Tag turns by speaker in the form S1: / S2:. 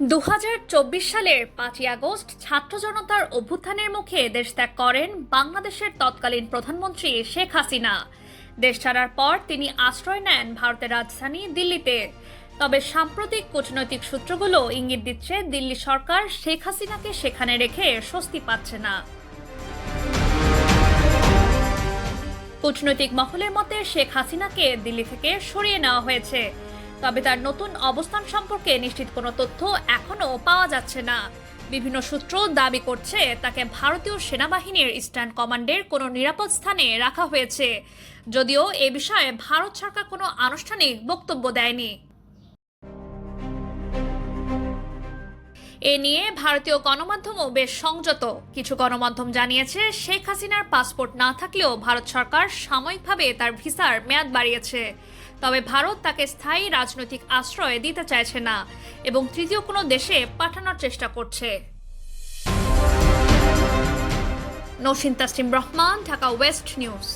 S1: 2024 সালের 5ই আগস্ট ছাত্র জনতার অভ্যুত্থানের মুখে দেশ ত্যাগ করেন বাংলাদেশের তৎকালীন প্রধানমন্ত্রী শেখ হাসিনা। দেশ ছাড়ার পর তিনি আশ্রয় নেন ভারতের রাজধানী দিল্লিতে। তবে সাম্প্রতিক কূটনৈতিক সূত্রগুলো ইঙ্গিত দিচ্ছে দিল্লি সরকার শেখ হাসিনাকে সেখানে রেখে স্বস্তি পাচ্ছে না। কূটনৈতিক মহলের মতে শেখ হাসিনাকে দিল্লি থেকে সরিয়ে নেওয়া হয়েছে, তবে তার নতুন অবস্থান সম্পর্কে নিশ্চিত কোনো তথ্য এখনও পাওয়া যাচ্ছে না। বিভিন্ন সূত্র দাবি করছে তাকে ভারতীয় সেনাবাহিনীর ইস্টার্ন কমান্ডের কোনো নিরাপদ স্থানে রাখা হয়েছে, যদিও এ বিষয়ে ভারত সরকার কোনো আনুষ্ঠানিক বক্তব্য দেয়নি। এ নিয়ে ভারতীয় গণমাধ্যমও বেশ সংযত। কিছু গণমাধ্যম জানিয়েছে শেখ হাসিনার পাসপোর্ট না থাকলেও ভারত সরকার সাময়িকভাবে তার ভিসার মেয়াদ বাড়িয়েছে। তবে ভারত তাকে স্থায়ী রাজনৈতিক আশ্রয় দিতে চাইছে না এবং তৃতীয় কোনো দেশে পাঠানোর চেষ্টা করছে। Nousin Taslim Rahman, Dhaka West news.